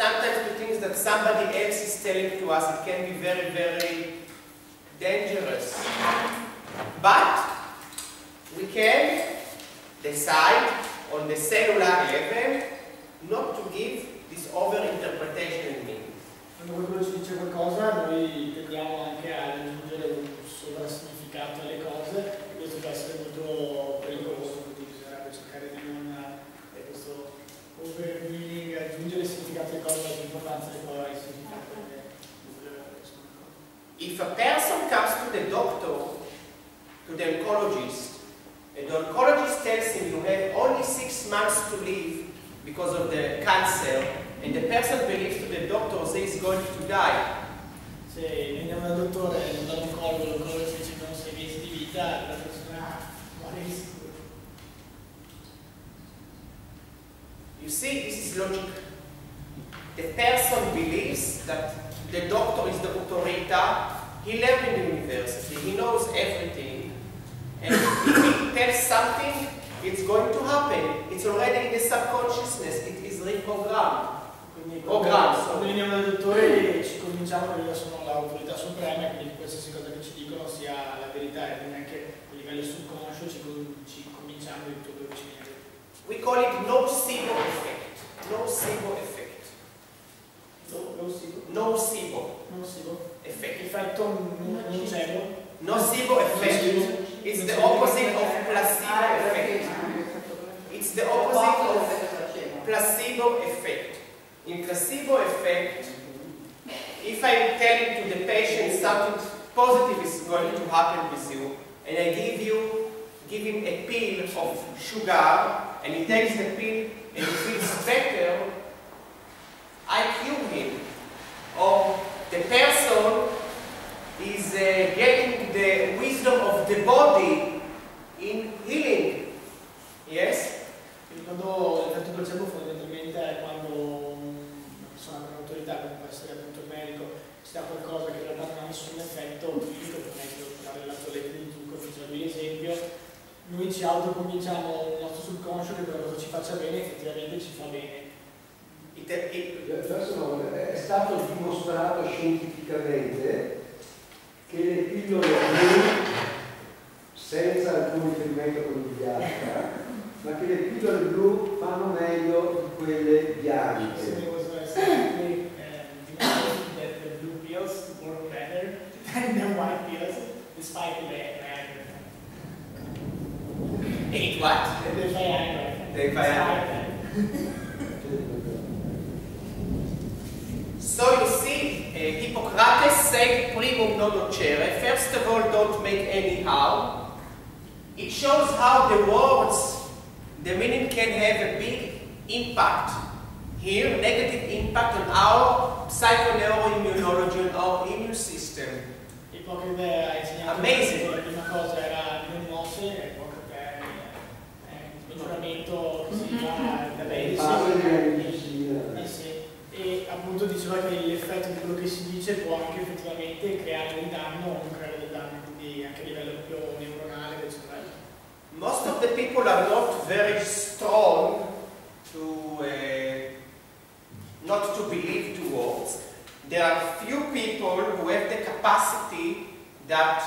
sometimes to things that somebody else is telling to us, it can be very, very dangerous. But we can decide on the cellular level not to give this over-interpretation and meaning. Quando qualcuno ci dice qualcosa, noi tendiamo anche a aggiungere un sovrasignificato alle cose, e questo può essere molto pericoloso, quindi bisognerebbe cercare di non questo over-meaning, aggiungere il significato alle cose, l'importanza di poi il significato delle persone. If a person comes to the doctor, to the oncologist, and the oncologist tells him you have only 6 months to live because of the cancer, and the person believes to the doctor he is going to die. Se veniamo dal dottore, dall'oncologo, l'oncologo ci dice che non 6 mesi di vita, la persona muore di sicuro. You see, this is logic. The person believes that the doctor is the authorita. He learned in the university, he knows everything, and if he tells something, it's going to happen. It's already in the subconsciousness, it is reprogrammed. Quindi quando veniamo dal dottore ci convinciamo che loro sono l'autorità suprema e quindi qualsiasi cosa che ci dicono sia la verità, e quindi anche a livello subconscio ci convinciamo di tutto quello che ci viene detto. We call it nocebo effect. Nocebo effect. Nocebo effect. Effetto nocebo. Nocebo effect. It's the opposite of placebo effect. It's the opposite of placebo effect. In placebo effect, if I'm telling to the patient something positive is going to happen with you, and I give him a pill of sugar, and he takes the pill and he feels better, I cure him. Or the person is getting the wisdom of the body in healing. Yes? Quindi quando l'effetto placebo fondamentalmente è quando una persona con autorità, come può essere appunto il medico, ci dà qualcosa che in realtà non ha nessun effetto fisico, per esempio dare la tolletta di zucchero, facciamo l'esempio, noi ci autoconvinciamo il nostro subconscio che quella cosa ci faccia bene, effettivamente ci fa bene. È stato dimostrato scientificamente che le pillole blu, senza alcun riferimento con il bianca, ma che le pillole blu fanno meglio di quelle bianche. The blue pills work better than the white pills, despite the Viagra. Eat what? The Viagra. The Viagra. So you see, Hippocrates said primum non nocere. First of all, don't make any harm. It shows how the words, the meaning can have a big impact here, negative impact on our psychoneuroimmunology, on our immune system. Ippocrate ha insegnato Amazing. che la prima cosa era non mosse, Ippocrate è un giuramento che si fa da medicina. E appunto diceva che l'effetto di quello che si dice può anche effettivamente creare del danno o non creare del danno, quindi anche a livello proprio neuronale del cervello. Most of the people are not very strong to not to believe two words. There are few people who have the capacity that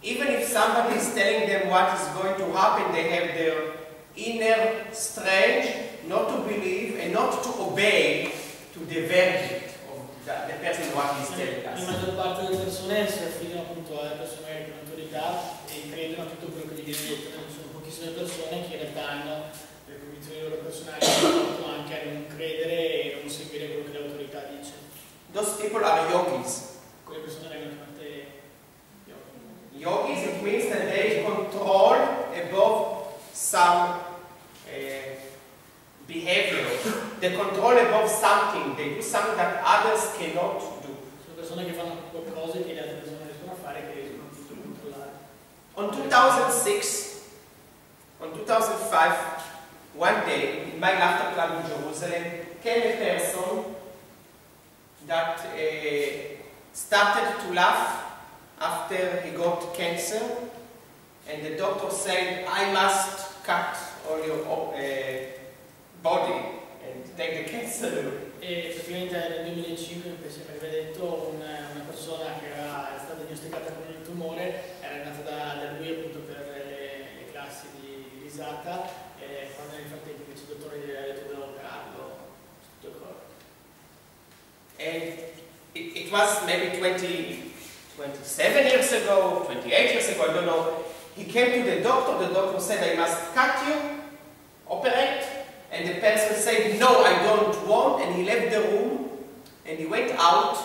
even if somebody is telling them what is going to happen, they have their inner strength not to believe and not to obey to the verdict of the person what he is telling us. La maggior parte delle persone si affidano appunto alle persone con autorità e credono a tutto quello che gli viene detto. Ci sono pochissime persone che in realtà hanno le convinzioni loro personali che portano anche a non credere e non seguire quello che l'autorità dice. Those people are yogis. Quelle persone vengono chiamate Yogis, it means that they control above some behavior. They control above something. They do something that others cannot do. Sono persone che fanno qualcosa che le altre persone non riescono a fare, che riescono a tutto controllare. On 2006, on 2005, one day in my laughter club in Jerusalem came a person that started to laugh after he got cancer, and the doctor said, I must cut all your body. And take the cancer. E praticamente nel 2005, mi sembra che aveva detto, una persona che era stata diagnosticata con il tumore era andata da lui appunto per le classi di risata, e quando nel frattempo invece il dottore gli aveva detto doveva operarlo tutto il corpo. And it was maybe 27 years ago, 28 years ago, I don't know. He came to the doctor said, I must cut you, operate, and the person said, no, I don't want, and he left the room, and he went out,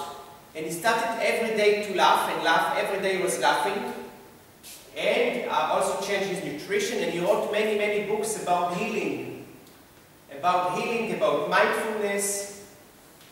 and he started every day to laugh and laugh, every day he was laughing, and also changed his nutrition, and he wrote many, many books about healing, about mindfulness,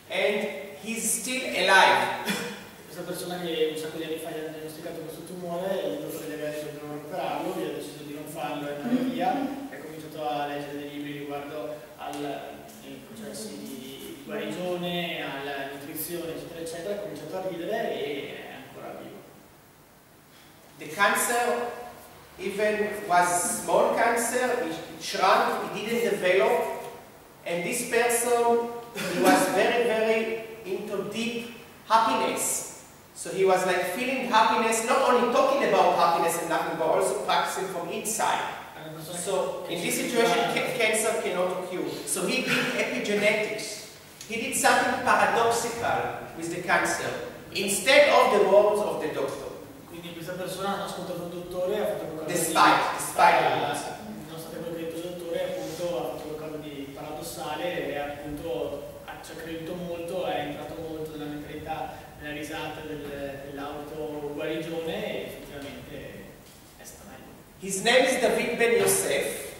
and he's still alive. Questa persona che un sacco di anni fa gli ha diagnosticato questo tumore, il dottore gli aveva detto di non operarlo, lui ha deciso di non farlo e andare via, e ha cominciato a leggere dei libri riguardo ai processi di guarigione, alla nutrizione, eccetera, eccetera, ha cominciato a ridere e è ancora vivo. The cancer even was small cancer, it shrunk, it didn't develop, and this person, he was very, very into deep happiness. So he was like feeling happiness, not only talking about happiness and nothing, but also practicing from inside. So in this situation, cancer cannot cure. So he did epigenetics. He did something paradoxical with the cancer, instead of the words of the doctor. Quindi questa persona non ha ascoltato il dottore, ha fatto qualcosa Despite quello che ha detto il dottore, appunto ha fatto qualcosa di paradossale e appunto ci ha creduto molto, è entrato molto nella mentalità della risata, dell'auto-guarigione e effettivamente è stato meglio. His name is David Ben Yosef.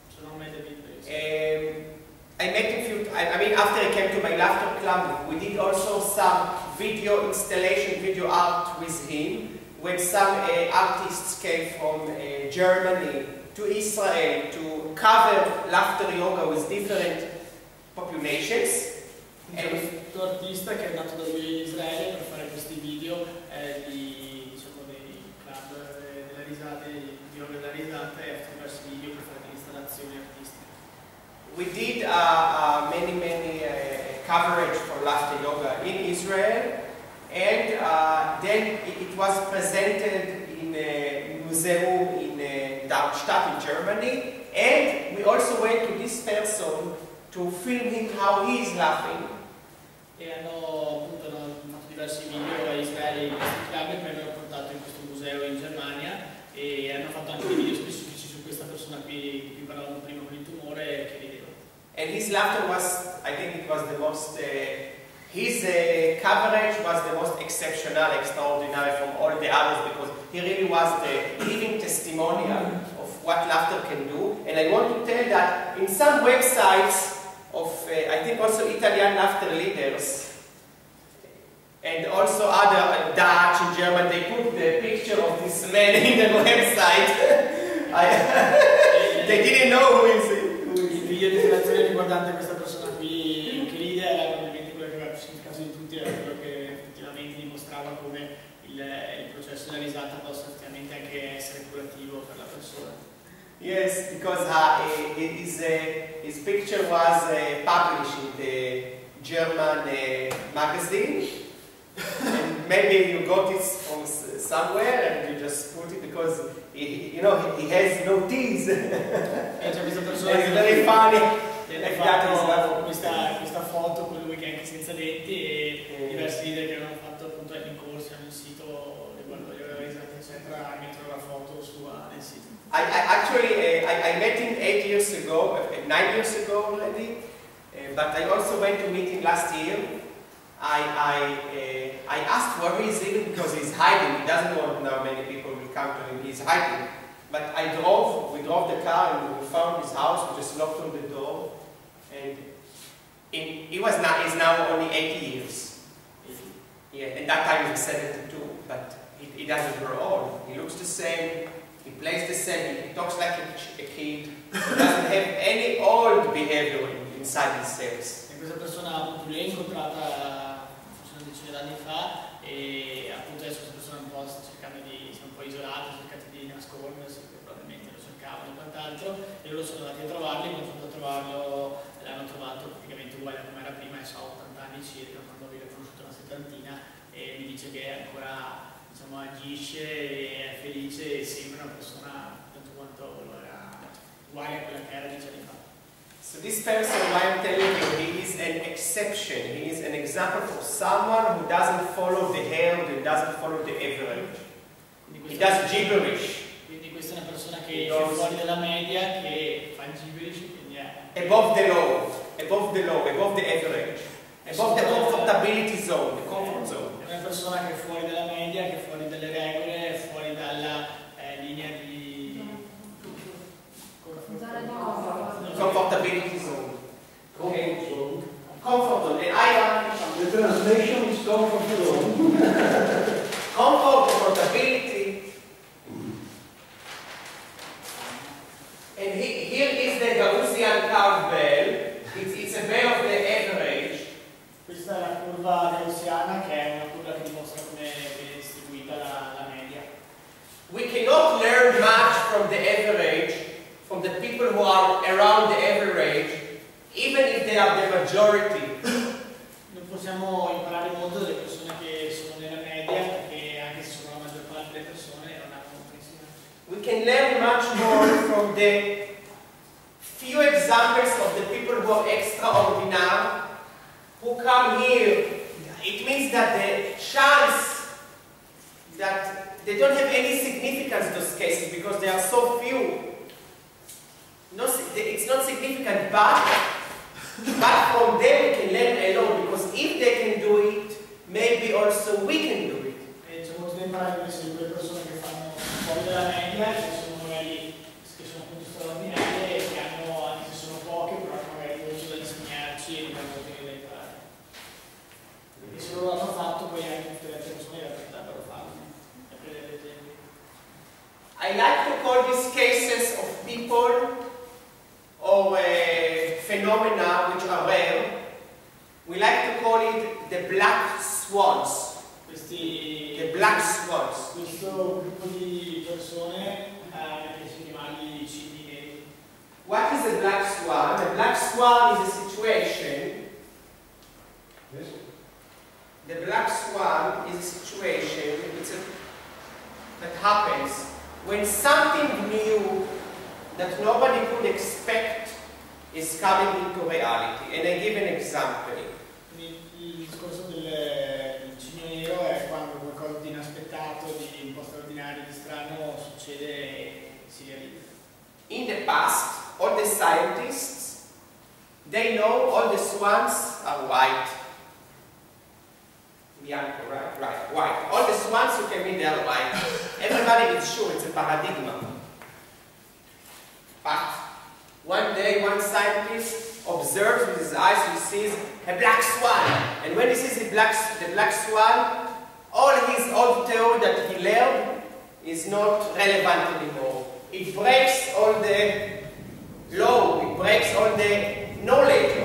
Suo nome è David Ben Yosef. I met him after he came to my laughter club, we did also some video installation, video art with him, when some artists came from Germany to Israel to cover laughter yoga with different populations. C'è questo artista che è andato da lui in Israele per fare questi video dei club della risata, di yoga della risata, e attraverso video per fare delle installazioni artistiche. We did many coverage for laughter yoga in Israel, and then it was presented in a museum in Darmstadt in Germany, and we also went to this person to film him how he is laughing. E hanno fatto diversi video a Israele in questi club e poi l'hanno portato in questo museo in Germania e hanno fatto anche dei video specifici su questa persona qui di cui parlavamo prima con il tumore che rideva. And his laughter was, I think it was the most, his coverage was the most exceptional, extraordinary from all the others, because he really was the living testimonial of what laughter can do. And I want to tell that in some websites of, I think also Italian laughter leaders, and also other Dutch and German, they put the picture of this man in the website. They didn't know who is it. Il video di ispirazione riguardante questa persona qui che ride era probabilmente quello che aveva più significato di tutti, era quello che effettivamente dimostrava come il processo della risata possa effettivamente anche essere curativo per la persona. Yes, because his picture was published in the German magazine, and maybe you got it from somewhere and you just put it because he has no teeth. It's very funny. Fatto questa foto con lui che è anche senza denti e diversi leader che hanno fatto appunto in corso nel sito riguardo le risate eccetera, mettono la foto sua nel sito. I met him 8 years ago, 9 years ago already, but I also went to meet him last year. I asked where he is living because he's hiding. He doesn't want now many people will come to him. He's hiding. But we drove the car and we found his house. We just knocked on the door, and he's now only 80 years. Yeah, and that time he was 72. But he doesn't grow old. He looks the same. He plays the same. He talks like a kid. He doesn't have any old behavior inside his cells. E questa persona appunto l'ho incontrata forse una decina d'anni fa e appunto adesso questa persona un po' sta cercando si è un po' isolata, cercate di nascondersi, probabilmente lo cercavano e quant'altro, e loro sono andati a trovarli, quando sono andati a trovarlo l'hanno trovato trovato praticamente uguale a come era prima, e so 80 anni circa, quando vi ho conosciuto una settantina, e mi dice che ancora, diciamo, agisce e è felice e sembra una persona tanto quanto lo era, uguale a quella che era 10 anni fa. So this person, why I'm telling you, he is an exception. He is an example for someone who doesn't follow the herd, who doesn't follow the average. He does gibberish. Quindi questa è una persona che è fuori dalla media, che fa gibberish, quindi è above the law, above the law, above the average, above the comfortability zone, the comfort zone. È una persona che è fuori dalla media, che è fuori dalle regole, è fuori dalla linea di Comfortability zone. Comfort zone. Comfort zone. The translation is comfort zone. Comfortability. And here is the Gaussian curve bell. It's a bell of the average. Questa è la curva gaussiana, che è una curva che dimostra come viene distribuita la media. We cannot learn much from the average, from the people who are around the average, even if they are the majority. Non possiamo imparare molto dalle persone che sono nella media, perché anche se sono la maggior parte delle persone non hanno comprensione. We can learn much more from the few examples of the people who are extraordinary, who come here. It means that the chance that they don't have any significance, those cases, because they are so few. No, it's not significant, but from them we can learn a lot, because if they can do it, maybe also we can do it. E c'è molto da imparare di quelle persone che fanno fuori dalla media, che sono magari, che sono appunto straordinarie, e che hanno, anche se sono poche, però magari molto da insegnarci e abbiamo molto da imparare. E se loro l'hanno fatto, poi anche tutte le altre persone potrebbero farlo e prendere esempio. I like to call these cases of people or phenomena which are rare. We like to call it the black swans. The black swans. Questo gruppo di persone mi piace chiamarli cigni neri. What is a black swan? A black swan is a situation. Yes. The black swan is a situation that happens when something new that nobody could expect is coming into reality. And I give an example. Il discorso del cigno nero è quando qualcosa di inaspettato, di un po' straordinario, di strano succede e si realizza. In the past, all the scientists, they know all the swans are white. Bianco, right? Right, white. All the swans who came in, they are white. Everybody is sure it's a paradigm. But one day, one scientist observes with his eyes, he sees a black swan. And when he sees the black swan, all his old theory that he learned is not relevant anymore. It breaks all the law, it breaks all the knowledge,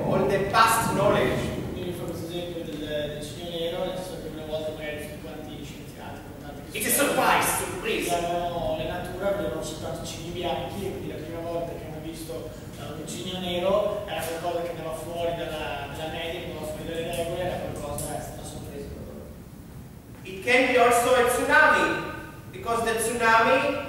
all the past knowledge. Quindi fa questo esempio del cigno nero, nel senso che una volta magari tutti quanti scienziati, It's a surprise, surprise. guardavano la natura, vedevano soltanto cigni bianchi, e quindi la prima volta che hanno visto un cigno nero era qualcosa che andava fuori dalla media, che andava fuori dalle regole, era qualcosa, è stata sorpresa per loro. It can be also a tsunami, because the tsunami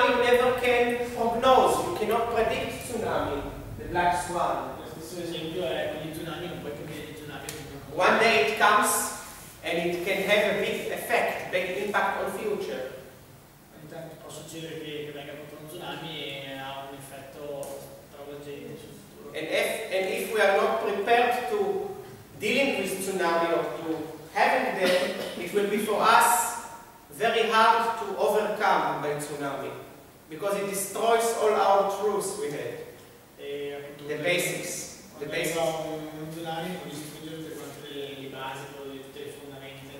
you never can prognose, you cannot predict tsunami, the black swan. Lo stesso esempio è con gli tsunami, non puoi capire gli tsunami. One day it comes and it can have a big effect, big impact on future. Ogni tanto può succedere che venga proprio un tsunami e ha un effetto travolgente sul futuro. And if we are not prepared to dealing with tsunami or to having them, it will be for us very hard to overcome by tsunami, because it destroys all our truths we had, the basics. The basics. Un tsunami può distruggere tutte quante le basi, tutte le fondamenta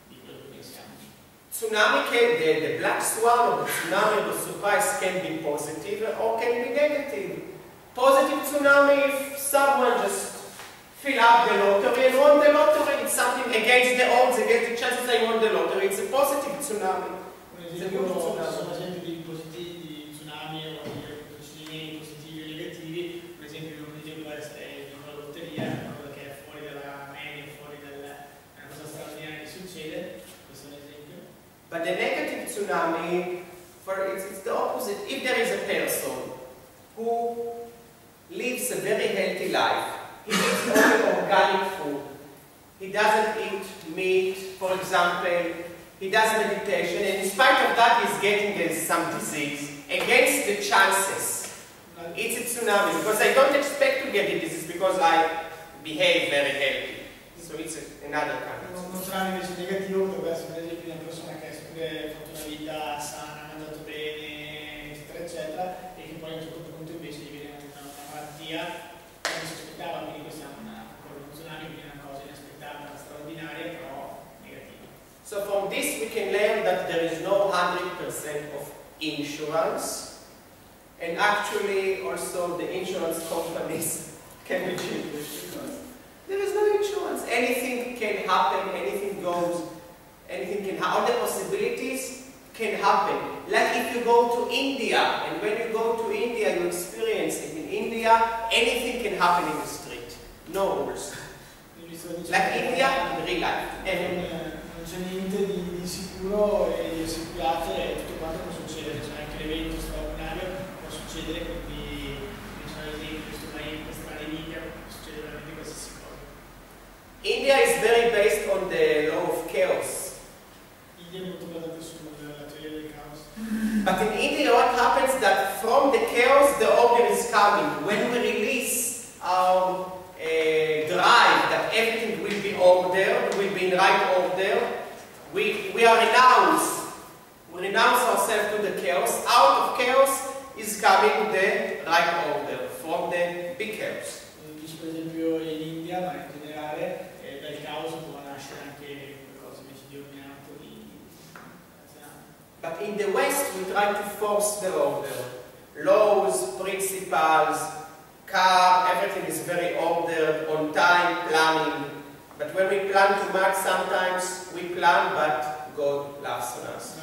di quello che pensiamo. Tsunami the black swan or the tsunami or the surprise can be positive or can be negative. Positive tsunami if someone just fill up the lottery and won the lottery. It's something against the odds, against the chances they won the lottery. It's a positive tsunami. Un esempio, sono esempi di positivi di tsunami o tsunami, it's the opposite. If there is a person who lives a very healthy life, he eats only organic food, he doesn't eat meat, for example, he does meditation, and in spite of that he's getting some disease, against the chances, it's a tsunami, because I don't expect to get a disease because I behave very healthy. So it's another kind of un tsunami invece negativo potrebbe essere per esempio una persona che ha sempre fatto una vita sana, ha mangiato bene, eccetera, eccetera, e che poi a un certo punto invece gli viene una malattia che non si aspettava, quindi questa è uno tsunami, quindi è una cosa inaspettata, straordinaria, però negativa. So from this we can learn that there is no 100% of insurance, and actually also the insurance companies can be cheated because there is no insurance. Anything can happen, anything goes, anything can happen. All the possibilities can happen. Like if you go to India, and when you go to India, you experience it. In India, anything can happen in the street. No rules. Like India, in real life. Non c'è niente di sicuro e di assicurato e tutto quanto può succedere, cioè anche l'evento straordinario può succedere, quindi diciamo esempio questo mare in India può succedere veramente qualsiasi cosa. India is very based on the law of chaos. India è molto basata sulla teoria del caos. But in India what happens that from the chaos the order is coming. When we release our drive that everything will be ordered, will be in right order, we are renounced. We renounce ourselves to the chaos. Out of chaos is coming the right order, from the big chaos. Per esempio in India, ma in generale, dal caos può nascere anche qualcosa invece di ordinato, di razionale. But in the West we try to force the order. Laws, principles, everything is very ordered, on time, planning. But when we plan too much, sometimes we plan, but God laughs on us.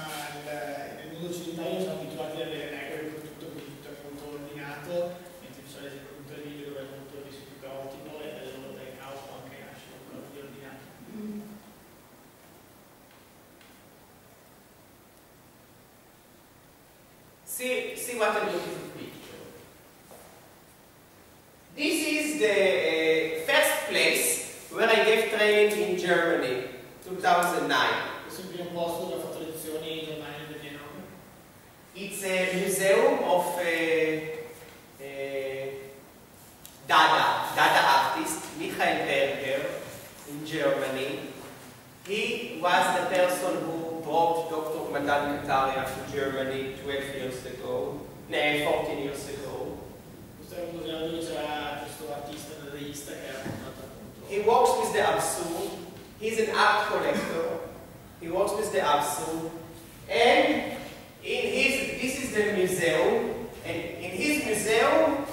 Nel mondo occidentale siamo abituati ad avere regole per tutto, quindi tutto è molto ordinato, mentre c'è l'esempio appunto del video dove è molto più caotico e dal caos può anche nascere qualcosa di ordinato. See what a beautiful picture. This is the first place where I gave training in Germany, 2009. Questo è il primo posto dove ho fatto lezioni in Germania nel 2009. It's a museum of Dada artist, Michael Berger, in Germany. He was the person who brought Dr. Madan Kataria to Germany 12 years ago, no, 14 years ago. Questo è un museo dove c'era questo artista dadaista che era portato appunto. He works with the Absurd. He's an art collector. He works with the Absurd. And this is the museum. And in his museum,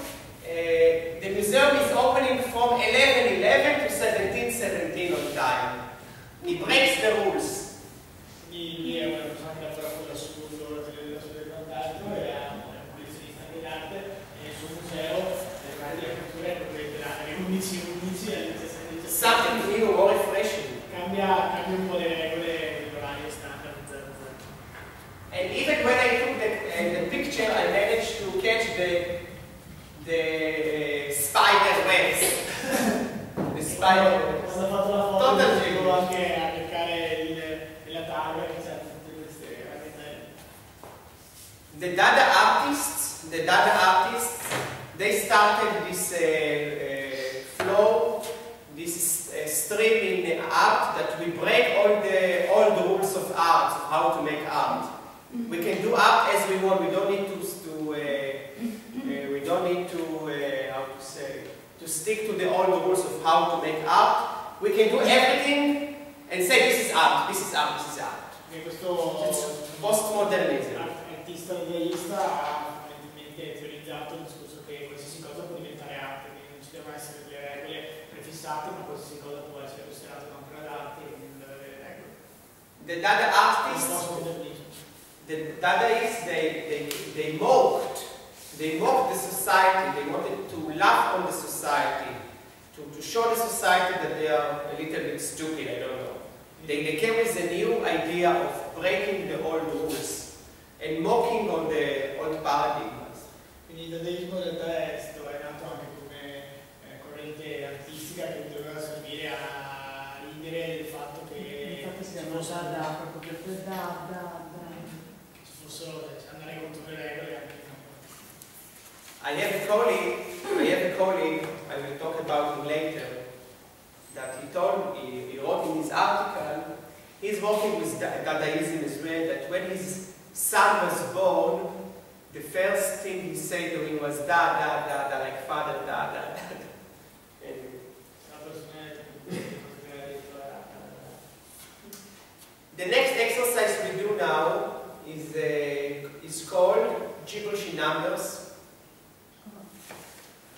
the museum is opening from 11/11 to 17/17 on time. He breaks the rules. Quindi è una persona che lavora con l'assurdo, la televisione e quant'altro, e è un collezionista anche d'arte, e nel suo museo le varie pitture potete dare alle 11 e alle 17. Something new, more refreshing. Cambia un po' le regole dell'orario standard 00. And even when I took the picture, I managed to catch the spider webs. The spider webs. Quando ho fatto la foto, riuscivo anche a beccare la targa che c'è tutte queste ragnatele. The Dada artists, they started this flow, this stream in art that we break all the rules of art, of how to make art. We can do art as we want. We don't need to stick to the old rules of how to make art. We can do everything and say this is art, this is art, this is art. Questo postmodernism. Artista dadaista ha evidentemente teorizzato il discorso che qualsiasi cosa può diventare arte, quindi non ci devono essere delle regole prefissate, ma qualsiasi cosa può essere considerata un'opera d'arte e non deve avere regole. The Dada artists, the Dadaists, they mocked the society. They wanted to laugh on the society, to show the society that they are a little bit stupid. I don't know. They came with a new idea of breaking the old rules. and mocking on the old paradigms. Quindi il dadaismo del testo è nato anche come corrente artistica che doveva servire a ridere del fatto che ci fossero andare contro le regole anche. I have a colleague, I will talk about him later, that he wrote in his article, he's working with Dadaism as well, that when his son was born, the first thing he said to him was da, da, da, da, like father, da, da, da. The next exercise we do now is called gibberish in numbers.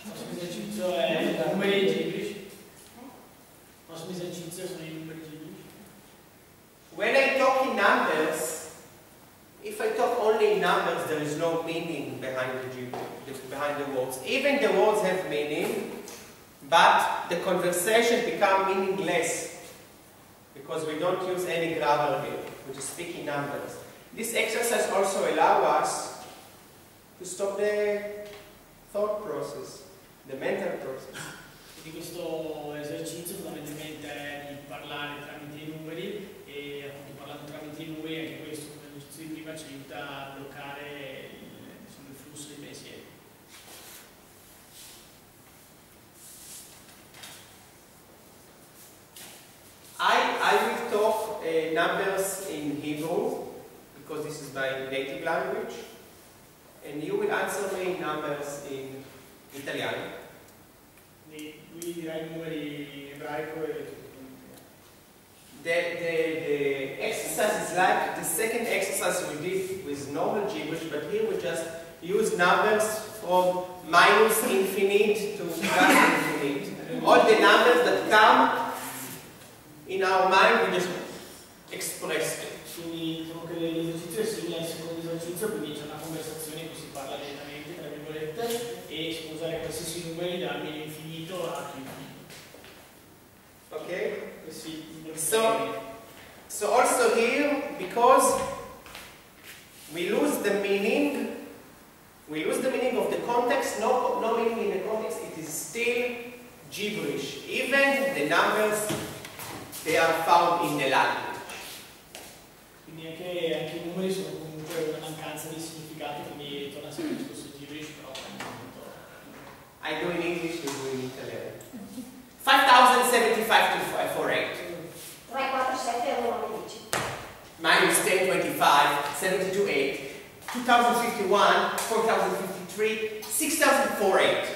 Il prossimo esercizio è i numeri gibberish. Il prossimo esercizio sono i numeri gibberish. When I talk in numbers, if I talk only in numbers, there is no meaning behind behind the words. Even the words have meaning, but the conversation becomes meaningless because we don't use any grammar here. We just speak in numbers. This exercise also allows us to stop the thought process, the mental process. Di questo esercizio fondamentalmente è di parlare tramite i numeri e appunto parlando tramite i numeri anche questo, come l'esercizio di prima, ci aiuta a bloccare il flusso dei pensieri. I will talk numbers in Hebrew because this is my native language, and you will answer me in numbers in Italiano. Lui dirà i numeri in ebraico e tutto. The exercise is like the second exercise we did with normal gibberish, but here we just use numbers from minus infinite to plus infinite. All the numbers that come in our mind, we just express it. Quindi diciamo che l'esercizio è simile al secondo esercizio, quindi c'è una conversazione in cui si parla direttamente, tra virgolette, e si può usare qualsiasi numeri da meno infinito a più infinito. Okay? Questi So also here, because we lose the meaning of the context, no meaning in the context, it is still gibberish. Even the numbers, they are found in the language. Quindi anche i numeri sono comunque una mancanza di significato, quindi torna sempre il discorso gibberish, però I do in English, you do in Italiano. 5,075 to 48. 3, 4, 7 e 1, 10. Minus 10, 25, 72, 8. 2051, 4053, 6048.